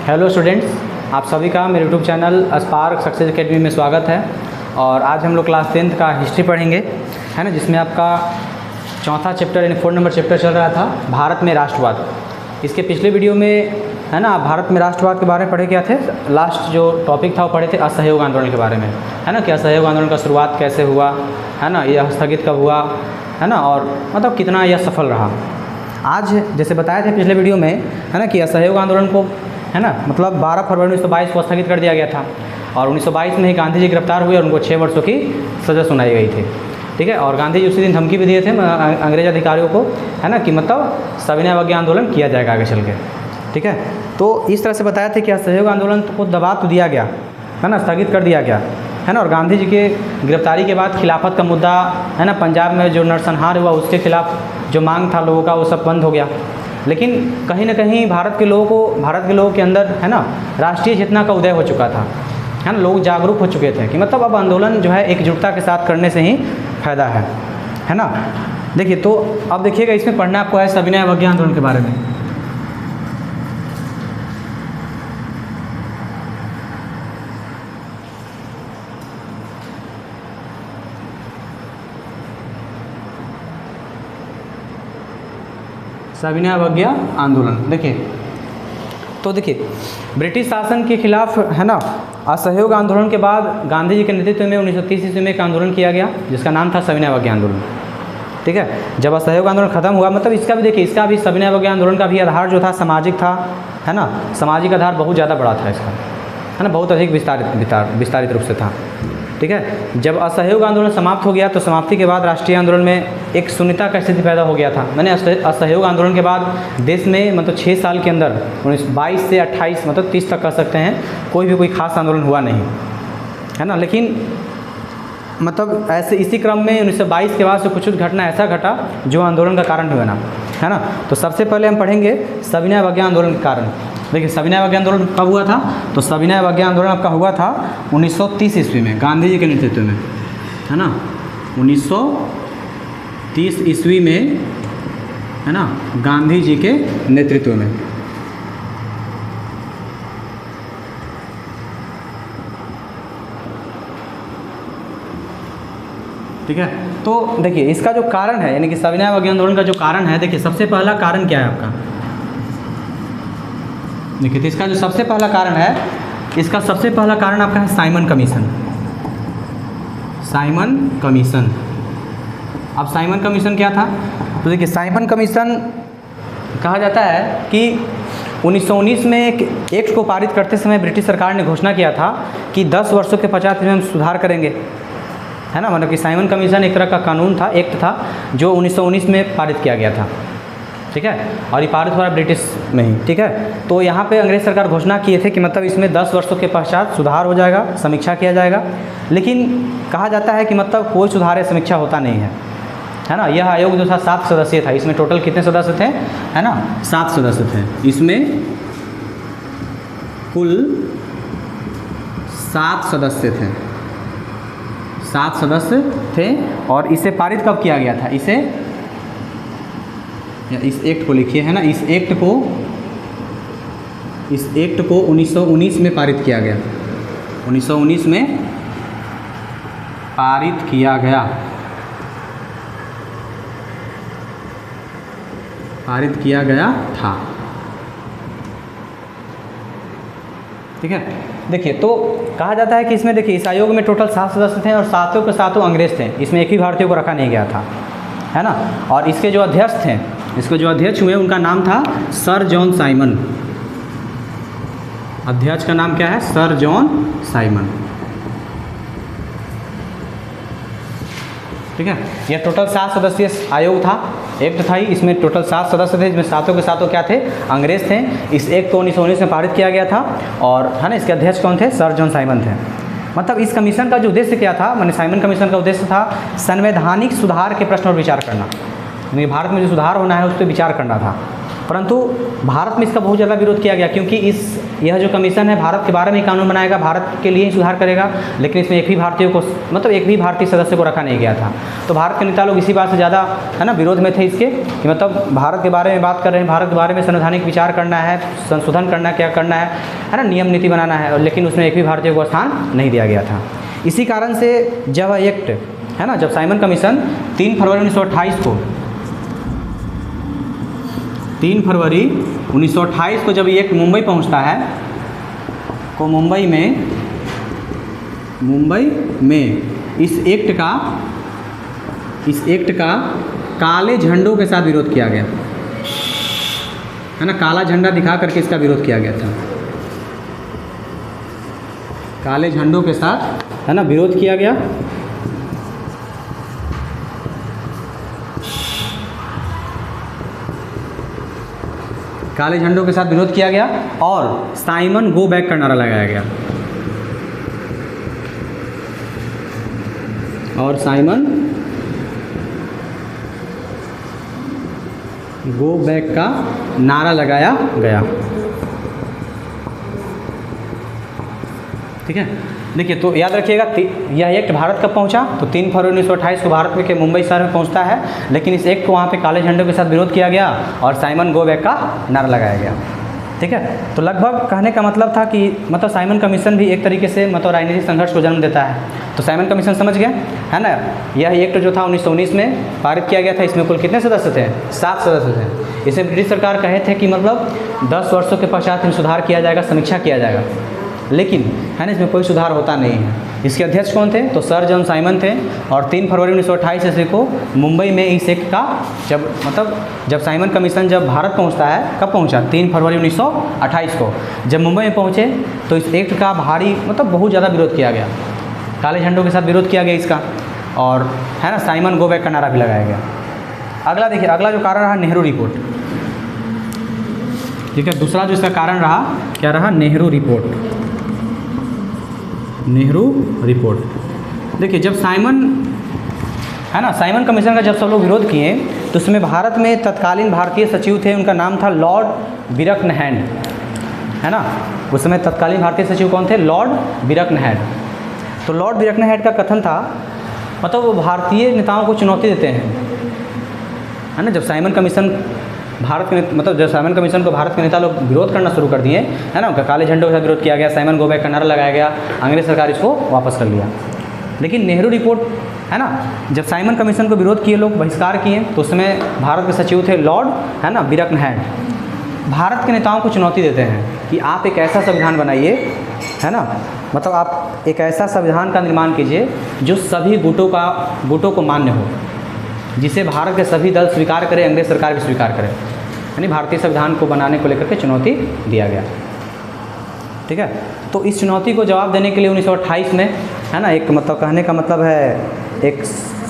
Hello students, आप सभी का मेरे YouTube channel spark success academy में स्वागत है। और आज हम लोग क्लास 10th का हिस्ट्री पढ़ेंगे, है ना, जिसमें आपका चौथा चैप्टर यानी 4 नंबर चैप्टर चल रहा था भारत में राष्ट्रवाद। इसके पिछले वीडियो में, है ना, भारत में राष्ट्रवाद के बारे में पढ़े क्या थे। लास्ट जो टॉपिक था वो पढ़े थे असहयोग आंदोलन के बारे में, है ना, कि असहयोग आंदोलन का शुरुआत कैसे हुआ, है ना, यह स्थगित कब हुआ, है ना, और मतलब कितना यह सफल रहा। आज जैसे बताए थे पिछले वीडियो में, है ना, कि असहयोग आंदोलन को, है ना, मतलब 12 फरवरी 1922 को स्थगित कर दिया गया था और 1922 में ही गांधी जी गिरफ्तार हुए और उनको 6 वर्षों की सज़ा सुनाई गई थी। ठीक है, और गांधी जी उसी दिन धमकी भी दिए थे अंग्रेज अधिकारियों को, है ना, कि मतलब सविनय अवज्ञा आंदोलन किया जाएगा आगे चल के। ठीक है, तो इस तरह से बताया था कि असहयोग आंदोलन को दबा तो दिया गया, है ना, स्थगित कर दिया गया, है ना, और गांधी जी के गिरफ्तारी के बाद खिलाफत का मुद्दा, है ना, पंजाब में जो नरसंहार हुआ उसके खिलाफ जो मांग था लोगों का वो सब बंद हो गया। लेकिन कहीं ना कहीं भारत के लोगों के अंदर, है ना, राष्ट्रीय चेतना का उदय हो चुका था, है ना, लोग जागरूक हो चुके थे कि मतलब अब आंदोलन जो है एकजुटता के साथ करने से ही फायदा है ना। देखिए, तो अब देखिएगा, इसमें पढ़ना आपको है सविनय अवज्ञा आंदोलन के बारे में। सविनय अवज्ञा आंदोलन देखिए, ब्रिटिश शासन के खिलाफ, है ना, असहयोग आंदोलन के बाद गांधी जी के नेतृत्व में 1930 ईस्वी में एक आंदोलन किया गया जिसका नाम था सविनय अवज्ञा आंदोलन। ठीक है, जब असहयोग आंदोलन खत्म हुआ, मतलब इसका भी देखिए, इसका भी सविनय अवज्ञा आंदोलन का भी आधार जो था सामाजिक था, है ना, सामाजिक आधार बहुत ज़्यादा बड़ा था इसका, है ना, बहुत अधिक विस्तारित रूप से था। ठीक है, जब असहयोग आंदोलन समाप्त हो गया तो समाप्ति के बाद राष्ट्रीय आंदोलन में एक शून्यता का स्थिति पैदा हो गया था। मैंने असहयोग आंदोलन के बाद देश में मतलब 6 साल के अंदर 1922 से 28 मतलब 30 तक कह सकते हैं, कोई खास आंदोलन हुआ नहीं, है ना। लेकिन मतलब ऐसे इसी क्रम में 1922 के बाद से कुछ घटना ऐसा घटा जो आंदोलन का कारण हुआ ना, है ना। तो सबसे पहले हम पढ़ेंगे सविनय अवज्ञा आंदोलन के कारण। देखिए, सविनय अवज्ञा आंदोलन कब हुआ था, तो सविनय अवज्ञा आंदोलन आपका हुआ था 1930 ईस्वी में गांधी जी के नेतृत्व में, है ना, 1930 ईस्वी में, है ना, गांधी जी के नेतृत्व में। ठीक है, तो देखिए इसका जो कारण है, यानी कि सविनय अवज्ञा आंदोलन का जो कारण है, देखिए सबसे पहला कारण क्या है आपका। देखिए, तो इसका जो सबसे पहला कारण है, इसका सबसे पहला कारण आपका है साइमन कमीशन। साइमन कमीशन, अब साइमन कमीशन क्या था, तो देखिए साइमन कमीशन कहा जाता है कि 1919 में एक एक्ट को पारित करते समय ब्रिटिश सरकार ने घोषणा किया था कि 10 वर्षों के 50 में हम सुधार करेंगे, है ना, मतलब कि साइमन कमीशन एक तरह का कानून था, एक्ट था जो 1919 में पारित किया गया था। ठीक है, और ये पारित हुआ ब्रिटिश में ही। ठीक है, तो यहाँ पे अंग्रेज सरकार घोषणा किए थे कि मतलब इसमें 10 वर्षों के पश्चात सुधार हो जाएगा, समीक्षा किया जाएगा। लेकिन कहा जाता है कि मतलब कोई सुधार या समीक्षा होता नहीं है ना। यह आयोग जो था 7 सदस्यीय था। इसमें टोटल कितने सदस्य थे, है ना, 7 सदस्य थे। इसमें कुल 7 सदस्य थे, 7 सदस्य थे। और इसे पारित कब किया गया था, इस एक्ट को लिखिए, है ना, इस एक्ट को 1919 में पारित किया गया। 1919 में पारित किया गया था। ठीक है, देखिए, तो कहा जाता है कि इसमें देखिए इस आयोग में टोटल 7 सदस्य थे और सातों के सातों अंग्रेज थे। इसमें एक भी भारतीय को रखा नहीं गया था, है ना। और इसके जो अध्यक्ष थे, इसके जो अध्यक्ष हुए उनका नाम था सर जॉन साइमन। अध्यक्ष का नाम क्या है, सर जॉन साइमन। ठीक है, यह टोटल 7 सदस्यीय आयोग था, एक्ट था ही। इसमें टोटल 7 सदस्य थे, इसमें सातों के सातों क्या थे, अंग्रेज थे। इस एक्ट को 1919 में पारित किया गया था और, है ना, इसके अध्यक्ष कौन थे, सर जॉन साइमन थे। मतलब इस कमीशन का जो उद्देश्य क्या था, मैंने साइमन कमीशन का उद्देश्य था संवैधानिक सुधार के प्रश्न पर विचार करना, यानी भारत में जो सुधार होना है उस पर विचार करना था, परंतु भारत में इसका बहुत ज़्यादा विरोध किया गया, क्योंकि यह जो कमीशन है भारत के बारे में ही कानून बनाएगा, भारत के लिए ही सुधार करेगा, लेकिन इसमें एक भी भारतीय को मतलब एक भी भारतीय सदस्य को रखा नहीं गया था। तो भारत के नेता लोग इसी बात से ज़्यादा है ना विरोध में थे इसके, कि मतलब भारत के बारे में बात कर रहे हैं, भारत के बारे में संवैधानिक विचार करना है, संशोधन करना क्या करना है ना, नियम नीति बनाना है, लेकिन उसमें एक भी भारतीय को स्थान नहीं दिया गया था। इसी कारण से जब एक्ट है ना, जब साइमन कमीशन 3 फरवरी 1928 को 3 फरवरी 1928 को जब ये एक्ट मुंबई पहुंचता है, को मुंबई में इस एक्ट का काले झंडों के साथ विरोध किया गया है ना, काला झंडा दिखा करके इसका विरोध किया गया था, काले झंडों के साथ है ना विरोध किया गया। काले झंडों के साथ विरोध किया गया और साइमन गो बैक का नारा लगाया गया, और साइमन गो बैक का नारा लगाया गया। ठीक है, देखिए तो याद रखिएगा यह एक्ट भारत कब पहुंचा, तो 3 फरवरी 1928 को भारत में के मुंबई शहर में पहुंचता है, लेकिन इस एक्ट को वहाँ पे काले झंडों के साथ विरोध किया गया और साइमन गो बैक का नारा लगाया गया। ठीक है, तो लगभग कहने का मतलब था कि मतलब साइमन कमीशन भी एक तरीके से मतलब राजनीतिक संघर्ष को जन्म देता है। तो साइमन कमीशन समझ गए है ना, यह एक्ट जो था 1919 में पारित किया गया था। इसमें कुल कितने सदस्य थे? 7 सदस्य थे। इसे ब्रिटिश सरकार कहे थे कि मतलब 10 वर्षों के पश्चात सुधार किया जाएगा, समीक्षा किया जाएगा, लेकिन है ना इसमें कोई सुधार होता नहीं है। इसके अध्यक्ष कौन थे? तो सर जॉन साइमन थे, और 3 फरवरी 1928 ईस्वी को मुंबई में इस एक्ट का जब साइमन कमीशन जब भारत पहुंचता है, कब पहुंचा? 3 फरवरी 1928 को जब मुंबई में पहुंचे तो इस एक्ट का भारी मतलब बहुत ज़्यादा विरोध किया गया, काले झंडों के साथ विरोध किया गया इसका, और है ना साइमन गो बैक का नारा भी लगाया गया। अगला देखिए, अगला जो कारण रहा नेहरू रिपोर्ट। ठीक है, दूसरा जो इसका कारण रहा क्या रहा? नेहरू रिपोर्ट। नेहरू रिपोर्ट देखिए, जब साइमन है ना साइमन कमीशन का जब सब लोग विरोध किए तो उसमें भारत में तत्कालीन भारतीय सचिव थे, उनका नाम था लॉर्ड बिरकनहैम, है ना। उस समय तत्कालीन भारतीय सचिव कौन थे? लॉर्ड बिरकनहैम। तो लॉर्ड बिरकनहैम का कथन था, मतलब वो भारतीय नेताओं को चुनौती देते हैं, है ना। जब साइमन कमीशन जब साइमन कमीशन को भारत के नेता लोग विरोध करना शुरू कर दिए, है ना, काले झंडों के साथ विरोध किया गया, साइमन गो बैक का नारा लगाया गया, अंग्रेज सरकार इसको वापस कर लिया। लेकिन नेहरू रिपोर्ट है ना, जब साइमन कमीशन को विरोध किए लोग, बहिष्कार किए, तो उसमें भारत के सचिव थे लॉर्ड है ना बिरकनहैम। भारत के नेताओं को चुनौती देते हैं कि आप एक ऐसा संविधान बनाइए, है ना, मतलब आप एक ऐसा संविधान का निर्माण कीजिए जो सभी गुटों को मान्य हो, जिसे भारत के सभी दल स्वीकार करें, अंग्रेज सरकार भी स्वीकार करे, यानी भारतीय संविधान को बनाने को लेकर के चुनौती दिया गया। ठीक है, तो इस चुनौती को जवाब देने के लिए 1928 में है ना एक मतलब कहने का मतलब है एक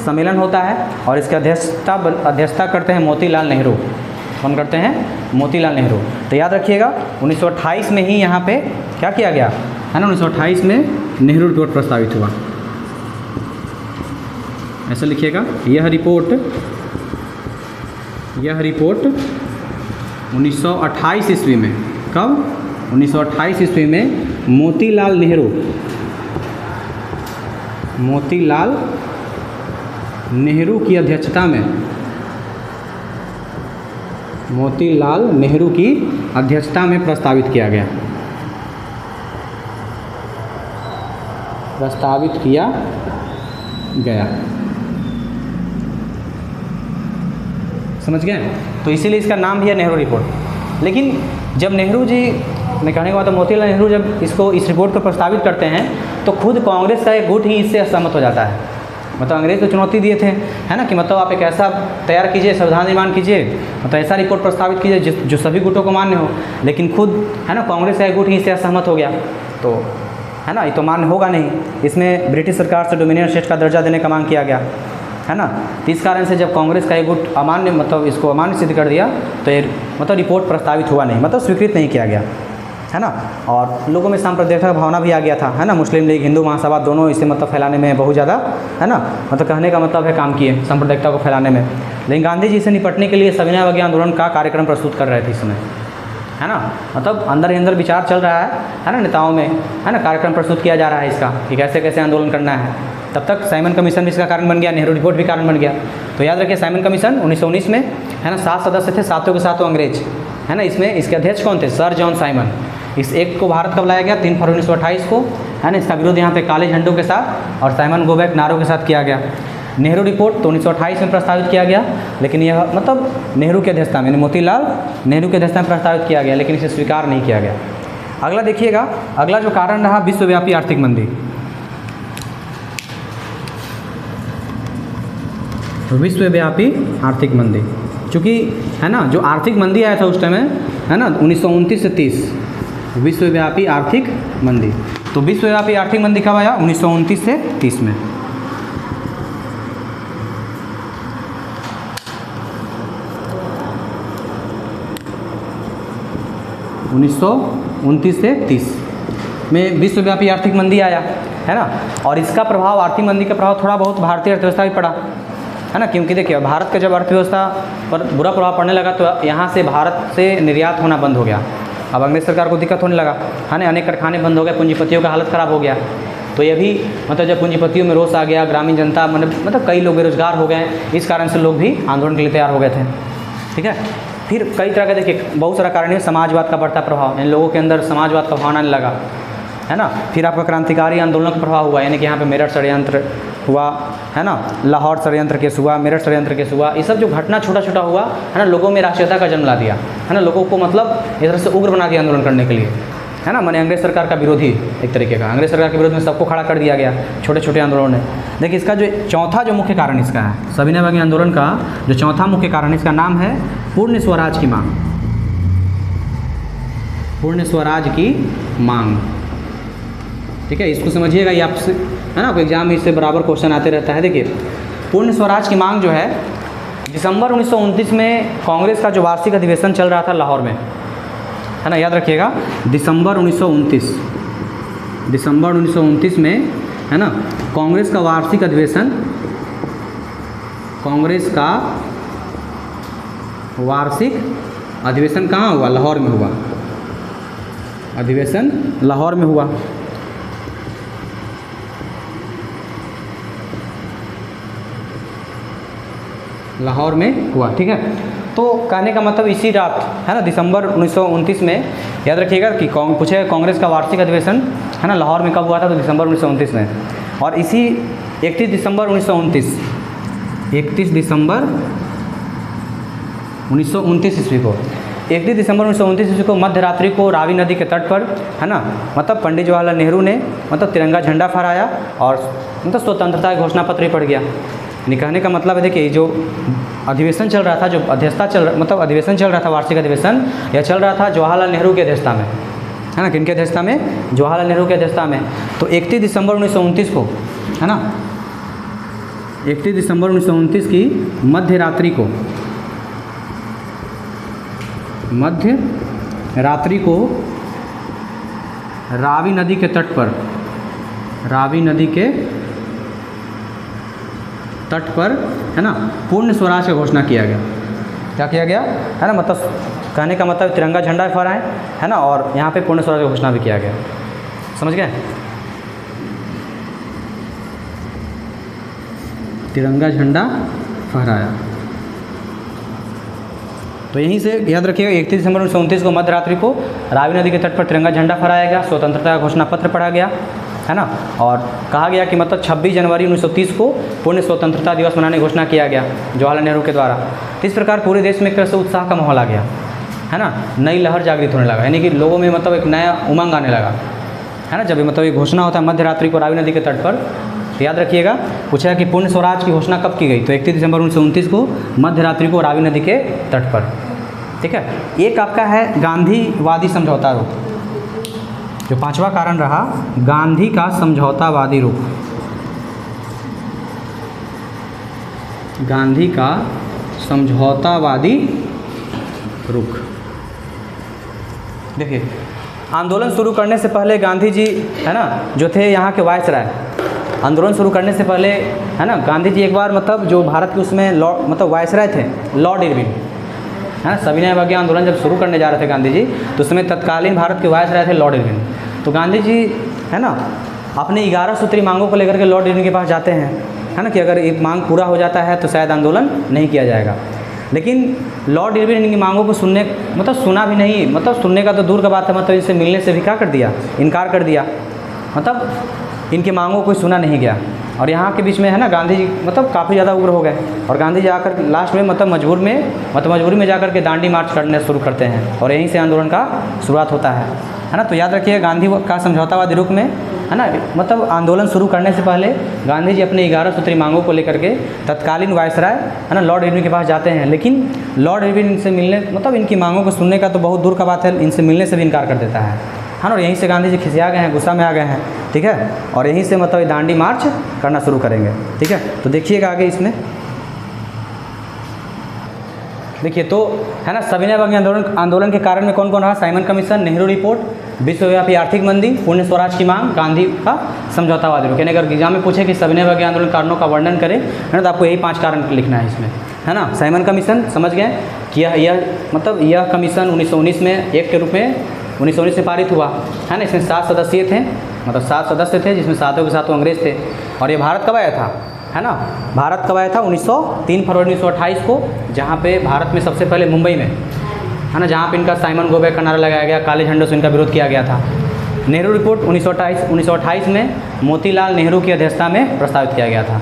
सम्मेलन होता है, और इसकी अध्यक्षता करते हैं मोतीलाल नेहरू। कौन करते हैं? मोतीलाल नेहरू। तो याद रखिएगा 1928 में ही यहाँ पे क्या किया गया है ना, 1928 में नेहरू रिपोर्ट प्रस्तावित हुआ। ऐसा लिखिएगा, यह रिपोर्ट 1928 ईस्वी में, कब? 1928 ईस्वी में मोतीलाल नेहरू की अध्यक्षता में, मोतीलाल नेहरू की अध्यक्षता में प्रस्तावित किया गया, समझ गए? तो इसीलिए इसका नाम भी है नेहरू रिपोर्ट। लेकिन जब नेहरू जी, मैं कहने का मतलब मोतीलाल नेहरू जब इस रिपोर्ट को प्रस्तावित करते हैं तो खुद कांग्रेस का एक गुट ही इससे असहमत हो जाता है। मतलब अंग्रेज को चुनौती दिए थे, है ना, कि मतलब आप एक ऐसा तैयार कीजिए, संविधान निर्माण कीजिए, मतलब ऐसा रिपोर्ट प्रस्तावित कीजिए जो सभी गुटों को मान्य हो, लेकिन खुद है ना कांग्रेस का एक गुट ही इससे असहमत हो गया। तो है ना, ये तो मान्य होगा नहीं, इसमें ब्रिटिश सरकार से डोमिनियन स्टेट का दर्जा देने का मांग किया गया, है ना। तो इस कारण से जब कांग्रेस का एक गुट अमान्य, मतलब इसको अमान्य सिद्ध कर दिया, तो ये मतलब रिपोर्ट प्रस्तावित हुआ नहीं, मतलब स्वीकृत नहीं किया गया। है ना। और लोगों में सांप्रदायिकता का भावना भी आ गया था, है ना। मुस्लिम लीग, हिंदू महासभा दोनों इसे मतलब फैलाने में बहुत ज़्यादा, है ना, मतलब कहने का मतलब है काम किए सांप्रदायिकता को फैलाने में। लेकिन गांधी जी से निपटने के लिए सविनय अवज्ञा आंदोलन का कार्यक्रम प्रस्तुत कर रहे थे इस समय, है ना। मतलब अंदर ही अंदर विचार चल रहा है ना, नेताओं में, है ना। कार्यक्रम प्रस्तुत किया जा रहा है इसका कि कैसे कैसे आंदोलन करना है। तब तक साइमन कमीशन भी इसका कारण बन गया, नेहरू रिपोर्ट भी कारण बन गया। तो याद रखिए साइमन कमीशन 1919 में, है ना, 7 सदस्य थे, सातों के सातों अंग्रेज, है ना। इसमें इसके अध्यक्ष कौन थे? Sir John Simon. इस एक्ट को भारत कब लाया गया? 3 फरवरी 1928 को, है ना। इसका विरोध यहाँ पे काले झंडों के साथ और साइमन गो बैक नारों के साथ किया गया। नेहरू रिपोर्ट तो 1928 में प्रस्तावित किया गया, लेकिन यह मतलब नेहरू की अध्यक्षता में, मोतीलाल नेहरू की अध्यक्षता में प्रस्तावित किया गया, लेकिन इसे स्वीकार नहीं किया गया। अगला देखिएगा, अगला जो कारण रहा विश्वव्यापी आर्थिक मंदी। विश्वव्यापी आर्थिक मंदी, चूँकि है ना जो आर्थिक मंदी आया था उस टाइम में, है ना, 1929 से 30 विश्वव्यापी आर्थिक मंदी। तो विश्वव्यापी आर्थिक मंदी कब आया? 1929 से 30 में। उन्नीस से 30 में विश्वव्यापी आर्थिक मंदी आया, है ना। और इसका प्रभाव, आर्थिक मंदी का प्रभाव थोड़ा बहुत भारतीय अर्थव्यवस्था भी पड़ा, है ना। क्योंकि देखिए भारत का जब अर्थव्यवस्था पर बुरा प्रभाव पड़ने लगा तो यहाँ से भारत से निर्यात होना बंद हो गया। अब अंग्रेज सरकार को दिक्कत होने लगा, है ना। अनेक कारखाने बंद हो गए, पूंजीपतियों का हालत ख़राब हो गया। तो ये भी मतलब जब पूंजीपतियों में रोष आ गया, ग्रामीण जनता मतलब कई लोग बेरोजगार हो गए, इस कारण से लोग भी आंदोलन के लिए तैयार हो गए थे, ठीक है। फिर कई तरह का देखिए बहुत सारा कारण है, समाजवाद का बढ़ता प्रभाव, इन लोगों के अंदर समाजवाद का भावना आने लगा, है ना। फिर आपका क्रांतिकारी आंदोलनों का प्रभाव हुआ, यानी कि यहाँ पे मेरठ षड्यंत्र हुआ, है ना, लाहौर षड्यंत्र केस हुआ, मेरठ षड्यंत्र केस हुआ। ये सब जो घटना छोटा छोटा हुआ, है ना, लोगों में राष्ट्रीयता का जन्म ला दिया, है ना। लोगों को मतलब इस तरह से उग्र बना दिया आंदोलन करने के लिए, है ना। मैंने अंग्रेज सरकार का विरोधी एक तरीके का, अंग्रेज सरकार के विरोध में सबको खड़ा कर दिया गया छोटे छोटे आंदोलनों ने। देखिए इसका जो चौथा जो मुख्य कारण इसका है, सविनय अवज्ञा आंदोलन का जो चौथा मुख्य कारण, इसका नाम है पूर्ण स्वराज की मांग। पूर्ण स्वराज की मांग, ठीक है। इसको समझिएगा, ये आपसे, है ना, एग्जाम में इससे बराबर क्वेश्चन आते रहता है। देखिए पूर्ण स्वराज की मांग जो है, दिसंबर 1929 में कांग्रेस का जो वार्षिक अधिवेशन चल रहा था लाहौर में, है ना, याद रखिएगा दिसंबर 1929 में, है ना, कांग्रेस का वार्षिक अधिवेशन, कांग्रेस का वार्षिक अधिवेशन कहाँ हुआ? लाहौर में हुआ। अधिवेशन लाहौर में हुआ। लाहौर में हुआ, ठीक है। तो कहने का मतलब इसी रात, है ना, दिसंबर 1929 में, याद रखिएगा कि पूछे कांग्रेस का वार्षिक अधिवेशन, है ना, लाहौर में कब हुआ था? तो दिसंबर 1929 में। और इसी 31 दिसंबर 1929 ईस्वी को, 31 दिसंबर 1929 ईस्वी को मध्य रात्रि को रावी नदी के तट पर, है ना, मतलब पंडित जवाहरलाल नेहरू ने मतलब तिरंगा झंडा फहराया और मतलब स्वतंत्रता की घोषणा पत्र पढ़ गया। कहने का मतलब है, देखिए जो अधिवेशन चल रहा था, जो अध्यक्षता मतलब अधिवेशन चल रहा था, वार्षिक अधिवेशन, यह चल रहा था जवाहरलाल नेहरू की अध्यक्षता में, है ना। किनकी अध्यक्षता में? जवाहरलाल नेहरू की अध्यक्षता में। तो 31 दिसंबर 1929 को, है ना, 31 दिसंबर 1929 की मध्य रात्रि को रावी नदी के तट पर, है ना, पूर्ण स्वराज की घोषणा किया गया। क्या किया गया? है ना, मतलब कहने का मतलब तिरंगा झंडा फहराएं, है ना, और यहाँ पे पूर्ण स्वराज की घोषणा भी किया गया। समझ गए? तिरंगा झंडा फहराया। तो यहीं से याद रखिएगा 31 दिसंबर 1929 को मध्य रात्रि को रावी नदी के तट पर तिरंगा झंडा फहराया गया, स्वतंत्रता का घोषणा पत्र पढ़ा गया, है ना। और कहा गया कि मतलब 26 जनवरी 1930 को पूर्ण स्वतंत्रता दिवस मनाने की घोषणा किया गया जवाहरलाल नेहरू के द्वारा। तो इस प्रकार पूरे देश में एक तरह से उत्साह का माहौल आ गया, है ना, नई लहर जागृत होने लगा, यानी कि लोगों में मतलब एक नया उमंग आने लगा, है ना। जब मतलब ये घोषणा होता है मध्य रात्रि को रावी नदी के तट पर, तो याद रखिएगा पूछा कि पूर्ण स्वराज की घोषणा कब की गई? तो 31 दिसंबर 1929 को मध्य रात्रि को रावी नदी के तट पर, ठीक है। एक आपका है गांधीवादी समझौता रुख, जो पांचवा कारण रहा गांधी का समझौतावादी रुख। गांधी का समझौतावादी रुख। देखिए आंदोलन शुरू करने से पहले गांधी जी है ना जो थे यहाँ के वायसराय, आंदोलन शुरू करने से पहले है ना गांधी जी एक बार मतलब जो भारत के उसमें मतलब वायसराय थे लॉर्ड इरविन है ना, सविनय अवज्ञा आंदोलन जब शुरू करने जा रहे थे गांधी जी तो उस समय तत्कालीन भारत के वायसराय थे लॉर्ड इरविन। तो गांधी जी है ना अपने 11 सूत्री मांगों को लेकर के लॉर्ड इरविन के पास जाते हैं है ना कि अगर एक मांग पूरा हो जाता है तो शायद आंदोलन नहीं किया जाएगा। लेकिन लॉर्ड इरविन इनकी मांगों को सुना भी नहीं, मतलब सुनने का तो दूर का बात है, मतलब इनसे मिलने से भी क्या कर दिया, इनकार कर दिया, मतलब इनकी मांगों को सुना नहीं गया। और यहाँ के बीच में है ना गांधी जी मतलब काफ़ी ज़्यादा उग्र हो गए और गांधी जी आकर लास्ट में मतलब मजबूरी में जाकर के दांडी मार्च करने शुरू करते हैं और यहीं से आंदोलन का शुरुआत होता है ना। तो याद रखिए गांधी का समझौतावादी रूप में है ना मतलब आंदोलन शुरू करने से पहले गांधी जी अपने 11 सूत्री मांगों को लेकर के तत्कालीन वायसराय है ना लॉर्ड इरविन के पास जाते हैं। लेकिन लॉर्ड इरविन इनसे मिलने मतलब इनकी मांगों को सुनने का तो बहुत दूर का बात है, इनसे मिलने से भी इनकार कर देता है ना। और यहीं से गांधी जी खिसिया गए हैं, गुस्सा में आ गए हैं, ठीक है, और यहीं से मतलब दांडी मार्च करना शुरू करेंगे, ठीक है। तो देखिएगा आगे इसमें देखिए तो है ना सविनय अवज्ञा आंदोलन के कारण में कौन कौन रहा, साइमन कमीशन, नेहरू रिपोर्ट, विश्वव्यापी आर्थिक मंदी, पूर्ण स्वराज की मांग, गांधी का समझौतावादी रूप। यानी अगर एग्जाम में पूछे कि सविनय अवज्ञा आंदोलन कारणों का वर्णन करें है ना तो आपको यही 5 कारण लिखना है इसमें, है ना। साइमन कमीशन समझ गए कि यह कमीशन 1919 में एक के रूप में 1919 में पारित हुआ है ना। इसमें 7 सदस्य थे, मतलब 7 सदस्य थे जिसमें 7 के 7 अंग्रेज थे। और ये भारत कब आया था है ना, भारत कब आया था 3 फरवरी 1928 को, जहाँ पे भारत में सबसे पहले मुंबई में है ना जहाँ पे इनका साइमन गो बैक का नारा लगाया गया, काले झंडों से इनका विरोध किया गया था। नेहरू रिपोर्ट 1928 में मोतीलाल नेहरू की अध्यक्षता में प्रस्तावित किया गया था।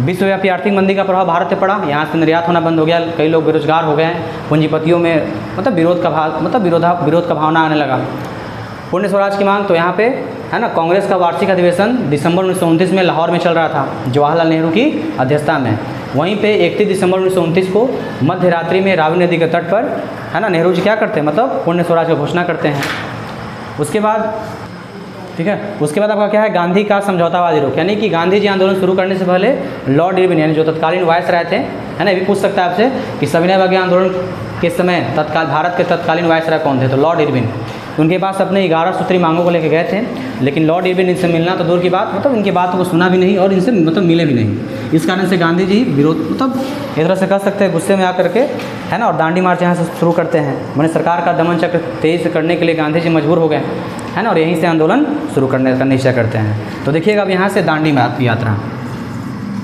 विश्वव्यापी आर्थिक मंदी का प्रभाव भारत पे पड़ा, यहाँ से निर्यात होना बंद हो गया, कई लोग बेरोजगार हो गए, पूंजीपतियों में मतलब विरोध का भावना आने लगा। पूर्ण स्वराज की मांग, तो यहाँ पे है ना कांग्रेस का वार्षिक अधिवेशन दिसंबर 1929 में लाहौर में चल रहा था, जवाहरलाल नेहरू की अध्यक्षता में। वहीं पे 31 दिसंबर 1929 को मध्य रात्रि में रावी नदी के तट पर है ना नेहरू जी क्या करते हैं, मतलब पूर्ण स्वराज की घोषणा करते हैं। उसके बाद ठीक है, उसके बाद आपका क्या है, गांधी का समझौतावादी रूप, यानी कि गांधी जी आंदोलन शुरू करने से पहले लॉर्ड इरविन यानी जो तत्कालीन वायसराय थे है ना, ये भी पूछ सकता है आपसे कि सविनय अवज्ञा आंदोलन के समय भारत के तत्कालीन वायसराय कौन थे, तो लॉर्ड इरविन। उनके पास अपने 11 सूत्री मांगों को लेकर गए थे, लेकिन लॉर्ड इरविन इनसे मिलना तो दूर की बात, मतलब इनकी बातों को सुना भी नहीं और इनसे मतलब मिले भी नहीं। इस कारण से गांधी जी विरोध मतलब एक तरह से कह सकते हैं गुस्से में आकर के है ना और दांडी मार्च यहाँ से शुरू करते हैं। मैंने सरकार का दमन चक्र तेजी से करने के लिए गांधी जी मजबूर हो गए है ना और यहीं से आंदोलन शुरू करने का निश्चय करते हैं। तो देखिएगा अब यहाँ से दांडी यात्रा,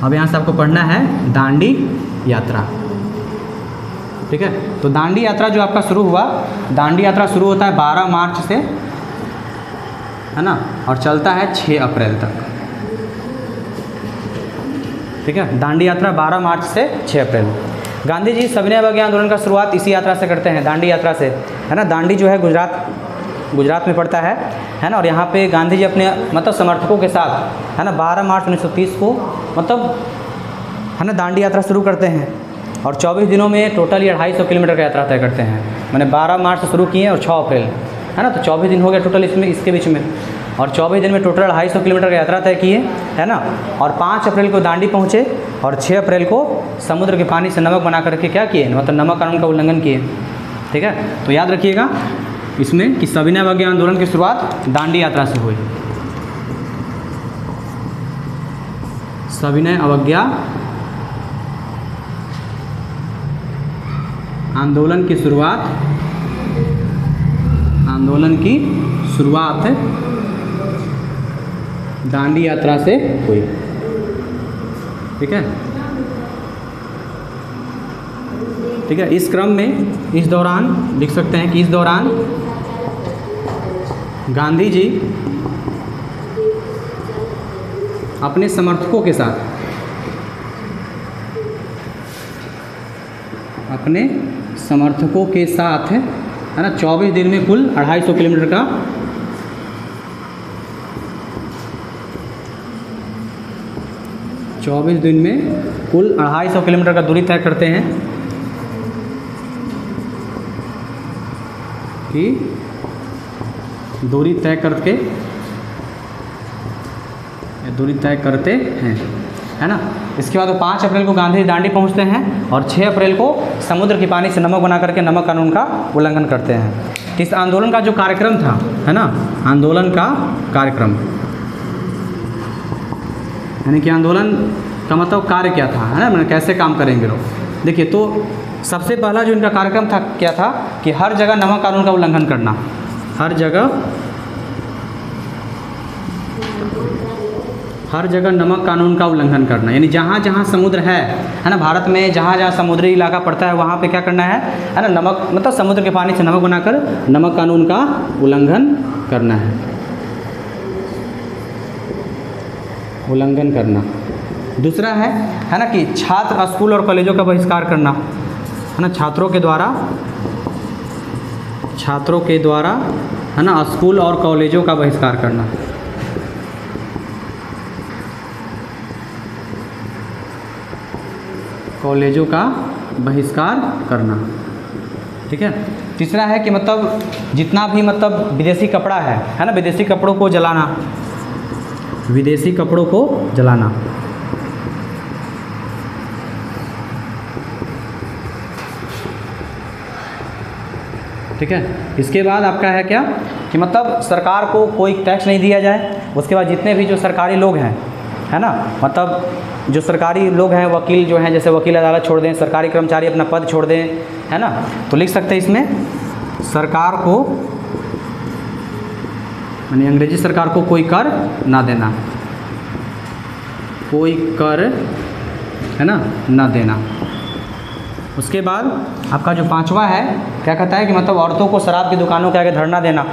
अब यहाँ से आपको पढ़ना है दांडी यात्रा, ठीक है। तो दांडी यात्रा जो आपका शुरू हुआ, दांडी यात्रा शुरू होता है 12 मार्च से है ना और चलता है 6 अप्रैल तक, ठीक है। दांडी यात्रा 12 मार्च से 6 अप्रैल। गांधी जी सविनय अवज्ञा आंदोलन का शुरुआत इसी यात्रा से करते हैं, दांडी यात्रा से, है ना। दांडी जो है गुजरात में पड़ता है ना और यहाँ पे गांधी जी अपने मतलब समर्थकों के साथ है ना 12 मार्च 1930 को मतलब है ना दांडी यात्रा शुरू करते हैं और 24 दिनों में टोटल 250 किलोमीटर का यात्रा तय करते हैं। मैंने 12 मार्च से शुरू किए और 6 अप्रैल है ना, तो 24 दिन हो गया टोटल इसके बीच में, और 24 दिन में टोटल 250 किलोमीटर का यात्रा तय किए है ना। और 5 अप्रैल को दांडी पहुँचे और 6 अप्रैल को समुद्र के पानी से नमक बना करके क्या किए, मतलब नमक कानून का उल्लंघन किए, ठीक है। तो याद रखिएगा इसमें कि सविनय अवज्ञा आंदोलन की शुरुआत दांडी यात्रा से हुई। सविनय अवज्ञा आंदोलन की शुरुआत दांडी यात्रा से हुई, ठीक है, ठीक है। इस क्रम में इस दौरान लिख सकते हैं कि इस दौरान गांधी जी अपने समर्थकों के साथ है ना 24 दिन में कुल 250 किलोमीटर का 24 दिन में कुल 250 किलोमीटर का दूरी तय करते हैं कि दूरी तय करते हैं है ना। इसके बाद 5 अप्रैल को गांधी दांडी पहुंचते हैं और 6 अप्रैल को समुद्र के पानी से नमक बना करके नमक कानून का उल्लंघन करते हैं। तो इस आंदोलन का जो कार्यक्रम था, है ना, आंदोलन का कार्यक्रम, यानी कि आंदोलन का मतलब कार्य क्या था, है ना, मतलब कैसे काम करेंगे लोग। देखिए, तो सबसे पहला जो इनका कार्यक्रम था क्या था कि हर जगह नमक कानून का उल्लंघन करना, हर जगह नमक कानून का उल्लंघन करना, यानी जहाँ जहाँ समुद्र है ना, भारत में जहाँ जहाँ समुद्री इलाका पड़ता है वहाँ पे क्या करना है ना, नमक मतलब समुद्र के पानी से नमक बनाकर नमक कानून का उल्लंघन करना है, उल्लंघन करना। दूसरा है ना कि छात्र स्कूल और कॉलेजों का बहिष्कार करना, है ना, छात्रों के द्वारा है ना स्कूल और कॉलेजों का बहिष्कार करना। कॉलेजों का बहिष्कार करना, ठीक है। तीसरा है कि मतलब जितना भी मतलब विदेशी कपड़ा है ना, विदेशी कपड़ों को जलाना, विदेशी कपड़ों को जलाना। ठीक है। इसके बाद आपका है क्या कि मतलब सरकार को कोई टैक्स नहीं दिया जाए। उसके बाद जितने भी जो सरकारी लोग हैं, है ना, मतलब जो सरकारी लोग हैं, वकील जो हैं, जैसे वकील अदालत छोड़ दें, सरकारी कर्मचारी अपना पद छोड़ दें, है ना, तो लिख सकते हैं इसमें सरकार को, यानी अंग्रेजी सरकार को कोई कर ना देना, कोई कर, है ना, ना देना। उसके बाद आपका जो पांचवा है क्या कहता है कि मतलब औरतों को शराब की दुकानों के आगे धरना देना,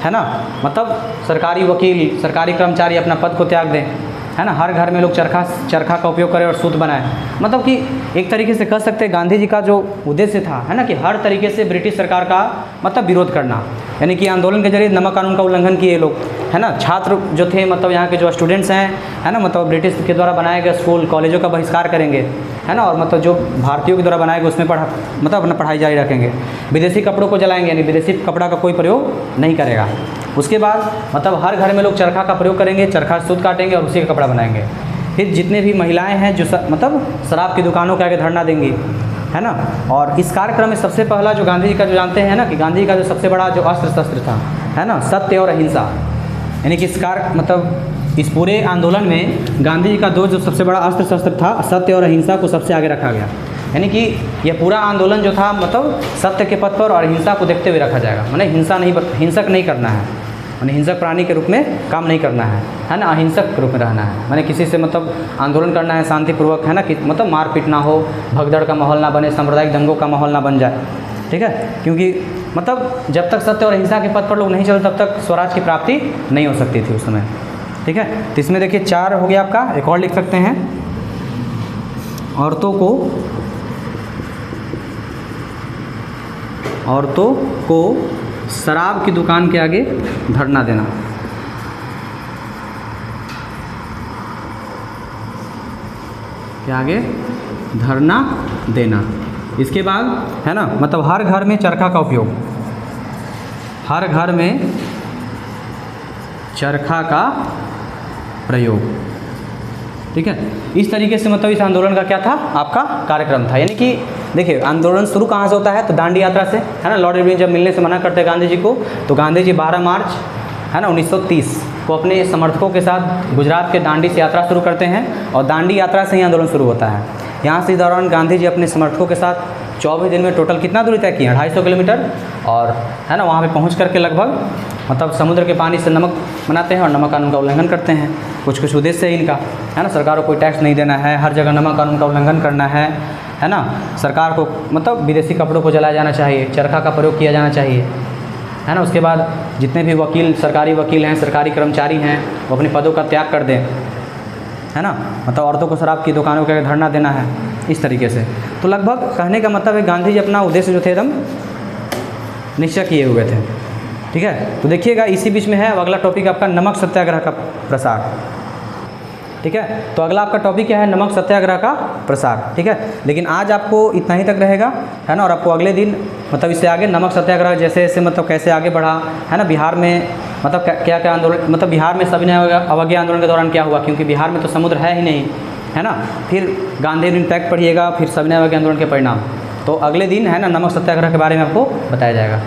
है ना, मतलब सरकारी वकील, सरकारी कर्मचारी अपना पद को त्याग दें, है ना, हर घर में लोग चरखा का उपयोग करें और सूत बनाएं। मतलब कि एक तरीके से कह सकते हैं गांधी जी का जो उद्देश्य था, है ना, कि हर तरीके से ब्रिटिश सरकार का मतलब विरोध करना, यानी कि आंदोलन के जरिए नमक कानून का उल्लंघन किए लोग, है ना। छात्र जो थे, मतलब यहाँ के जो स्टूडेंट्स हैं, है ना, मतलब ब्रिटिश के द्वारा बनाए गए स्कूल कॉलेजों का बहिष्कार करेंगे, है ना, और मतलब जो भारतीयों के द्वारा बनाए गए उसमें मतलब अपना पढ़ाई जारी रखेंगे। विदेशी कपड़ों को जलाएंगे, यानी विदेशी कपड़ा का कोई प्रयोग नहीं करेगा। उसके बाद मतलब हर घर में लोग चरखा का प्रयोग करेंगे, चरखा सूत काटेंगे और उसी का कपड़ा बनाएंगे। फिर जितने भी महिलाएं हैं जो मतलब शराब की दुकानों के आगे धरना देंगी, है ना। और इस कार्यक्रम में सबसे पहला जो गांधी जी का जो जानते हैं ना कि गांधी जी का जो सबसे बड़ा जो अस्त्र शस्त्र था, है ना, सत्य और अहिंसा, यानी कि मतलब इस पूरे आंदोलन में गांधी जी का जो सबसे बड़ा अस्त्र शस्त्र था, सत्य और अहिंसा को सबसे आगे रखा गया। यानी कि यह पूरा आंदोलन जो था मतलब सत्य के पथ पर और अहिंसा को देखते हुए रखा जाएगा। माने हिंसक नहीं करना है, माने हिंसक प्राणी के रूप में काम नहीं करना है ना, अहिंसक रूप में रहना है। माने किसी से मतलब आंदोलन करना है शांतिपूर्वक, है ना, कि मतलब मारपीट ना हो, भगदड़ का माहौल ना बने, सांप्रदायिक दंगों का माहौल ना बन जाए, ठीक है। क्योंकि मतलब जब तक सत्य और अहिंसा के पथ पर लोग नहीं चलते तब तक स्वराज की प्राप्ति नहीं हो सकती थी उस समय, ठीक है। तो इसमें देखिए 4 हो गया आपका, एक और लिख सकते हैं, औरतों को शराब की दुकान के आगे धरना देना, के आगे धरना देना। इसके बाद है ना मतलब हर घर में चरखा का उपयोग, हर घर में चरखा का प्रयोग, ठीक है। इस तरीके से मतलब इस आंदोलन का क्या था आपका कार्यक्रम था। यानी कि देखिए आंदोलन शुरू कहाँ से होता है, तो दांडी यात्रा से, है ना। लॉर्ड इरविन जब मिलने से मना करते हैं गांधी जी को, तो गांधी जी 12 मार्च है ना 1930 को अपने समर्थकों के साथ गुजरात के दांडी से यात्रा शुरू करते हैं और दांडी यात्रा से ही आंदोलन शुरू होता है। यहाँ से इस दौरान गांधी जी अपने समर्थकों के साथ 24 दिन में टोटल कितना दूरी तय की, 250 किलोमीटर, और है ना वहाँ पे पहुँच करके लगभग मतलब समुद्र के पानी से नमक बनाते हैं और नमक कानून का उल्लंघन करते हैं। कुछ उद्देश्य है इनका, है ना। सरकार को कोई टैक्स नहीं देना है, हर जगह नमक कानून का उल्लंघन करना है ना। सरकार को मतलब विदेशी कपड़ों को जलाया जाना चाहिए, चरखा का प्रयोग किया जाना चाहिए, है ना। उसके बाद जितने भी वकील, सरकारी वकील हैं, सरकारी कर्मचारी हैं, वो अपने पदों का त्याग कर दें, है ना। मतलब औरतों को शराब की दुकानों के धरना देना है, इस तरीके से। तो लगभग कहने का मतलब है गांधी जी अपना उद्देश्य जो थे एकदम निश्चय किए हुए थे, ठीक है। तो देखिएगा इसी बीच में है अब अगला टॉपिक आपका नमक सत्याग्रह का प्रसार, ठीक है। तो अगला आपका टॉपिक क्या है, नमक सत्याग्रह का प्रसार, ठीक है। लेकिन आज आपको इतना ही तक रहेगा, है ना। और आपको अगले दिन मतलब इससे आगे नमक सत्याग्रह जैसे जैसे मतलब कैसे आगे बढ़ा, है ना। बिहार में मतलब क्या क्या आंदोलन, मतलब बिहार में सविनय अवज्ञा आंदोलन के दौरान क्या हुआ, क्योंकि बिहार में तो समुद्र है ही नहीं, है ना। फिर गांधी इम्पैक्ट पढ़िएगा, फिर सविनय अवज्ञा आंदोलन के परिणाम। तो अगले दिन है ना नमक सत्याग्रह के बारे में आपको बताया जाएगा।